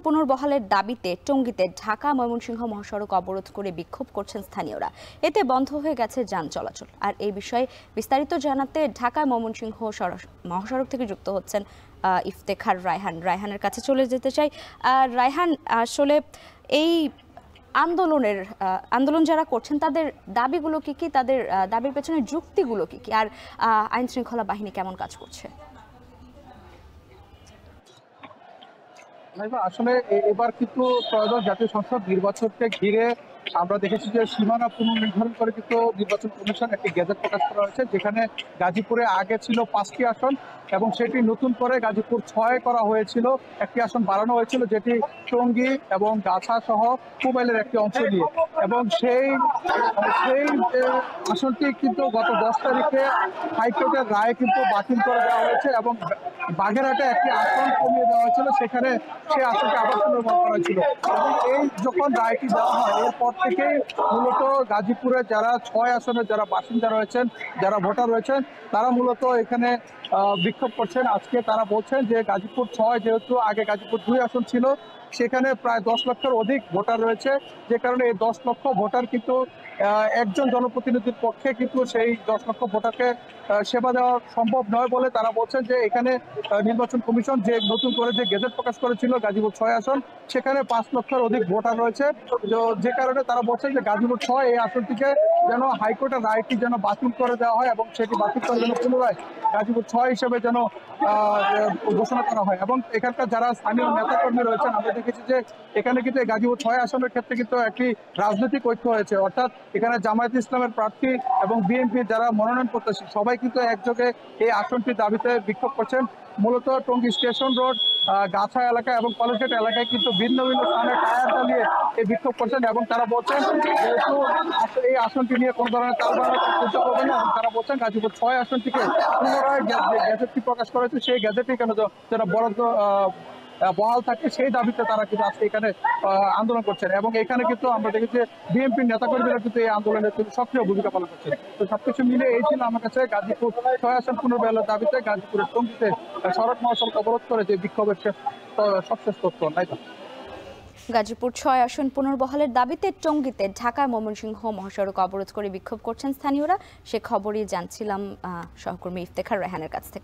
পুনর্বহালের দাবিতে টঙ্গীতে ঢাকা ময়মনসিংহ মহাসড়ক অবরোধ করে বিক্ষোভ করছেন স্থানীয়রা। এতে বন্ধ হয়ে গেছে যান চলাচল। আর এই বিষয়ে বিস্তারিত জানাতে ঢাকা ময়মনসিংহ মহাসড়ক থেকে যুক্ত হচ্ছেন ইফতেখার রায়হানের কাছে চলে যেতে চাই। রায়হান, আসলে এই আন্দোলন যারা করছেন তাদের দাবিগুলো কি কি, তাদের দাবির পেছনে যুক্তিগুলো কি কি, আর আইন শৃঙ্খলা বাহিনী কেমন কাজ করছে? আসলে এবার কিন্তু ত্রয়োদশ জাতীয় সংসদ নির্বাচনকে ঘিরে আমরা দেখেছি যে সীমানা পুনর্নির্ধারণ করে কিন্তু নির্বাচন কমিশন একটি গেজেট প্রকাশ করা হয়েছে, যেখানে গাজীপুরে আগে ছিল 5টি আসন এবং সেটি নতুন করে গাজীপুর 6 করা হয়েছিল, একটি আসন বাড়ানো হয়েছিল, যেটি টঙ্গী এবং গাছা সহ কুমাইলের একটি অংশ নিয়ে। এবং সেই আসনটি কিন্তু গত 10 তারিখে হাইকোর্টের রায়ে কিন্তু বাতিল করে দেওয়া হয়েছে এবং বাগেরহাটে একটি আসন কমিয়ে দেওয়া হয়েছিল, সেখানে সেই আসনটি আবার পুনর্বহাল করা হয়েছিল। এবং এই যখন রায়টি দেওয়া হয় এরপর থেকেই মূলত গাজীপুরে যারা 6 আসনের যারা বাসিন্দা রয়েছেন, যারা ভোটার রয়েছেন, তারা মূলত এখানে বিক্ষোভ করছেন। আজকে তারা বলছেন যে গাজীপুর 6 যেহেতু আগে গাজীপুর 2 আসন ছিল, সেখানে প্রায় 10 লক্ষের অধিক ভোটার রয়েছে, যে কারণে এই 10 লক্ষ ভোটার কিন্তু একজন জনপ্রতিনিধির পক্ষে কিন্তু সেই 10 লক্ষ ভোটারকে সেবা দেওয়া সম্ভব নয় বলে তারা বলছেন যে এখানে নির্বাচন কমিশন যে নতুন করে যে গেজেট প্রকাশ করেছিল গাজীপুর 6 আসন, সেখানে 5 লক্ষের অধিক ভোটার রয়েছে, যে কারণে তারা বলছেন যে গাজীপুর 6 এই আসনটিকে যেন হাইকোর্টের রায়টি যেন বাতিল করে দেওয়া হয় এবং সেটি বাতিল করে যেন পুনরায় গাজীপুর 6 হিসেবে যেন ঘোষণা করা হয়। এবং এখানকার যারা স্থানীয় নেতাকর্মী রয়েছেন, আমরা দেখেছি যে এখানে কিন্তু এই গাজীপুর 6 আসনের ক্ষেত্রে কিন্তু একটি রাজনৈতিক ঐক্য হয়েছে, অর্থাৎ এখানে জামায়াত ইসলামের প্রার্থী এবং বিএনপি যারা মনোনয়ন প্রত্যাশী সবাই কিন্তু একযোগে এই আসনটির দাবিতে বিক্ষোভ করছেন। মূলত টঙ্গী স্টেশন রোড, গাছা এলাকা এবং কলেজগেট এলাকায় কিন্তু ভিন্ন ভিন্ন স্থানে টায়ার জ্বালিয়ে এই বিক্ষোভ করছেন এবং তারা বলছেন যেহেতু এই আসনটি নিয়ে কোনো ধরনের তালবাহানা করতে হবে না, এবং তারা বলছেন গাজীপুর 6 আসনটিকে পুনরায় গ্যাজেটটি প্রকাশ করা হয়েছে সেই গ্যাজেটটি কেন যারা বরাদ্দ বহাল থাকে সেই দাবিতে তারা কিন্তু আজকে এখানে আন্দোলন করছেন। এবং এখানে কিন্তু আমরা দেখেছি বিএনপির নেতাকর্মীরা কিন্তু এই আন্দোলনে কিন্তু সক্রিয় ভূমিকা পালন করছেন। তো সবকিছু মিলে এই ছিল আমার কাছে গাজীপুর 6 আসন পুনর্বহালের দাবিতে গাজীপুরের টঙ্গীতে সড়ক মহাসড়ক অবরোধ করে যে বিক্ষোভের সবশেষ তথ্য। গাজীপুর 6 আসন পুনর্বহালের দাবিতে টঙ্গীতে ঢাকা ময়মনসিংহ মহাসড়ক অবরোধ করে বিক্ষোভ করছেন স্থানীয়রা। সে খবরই জানছিলাম সহকর্মী ইফতেখার রায়হানের কাছ থেকে।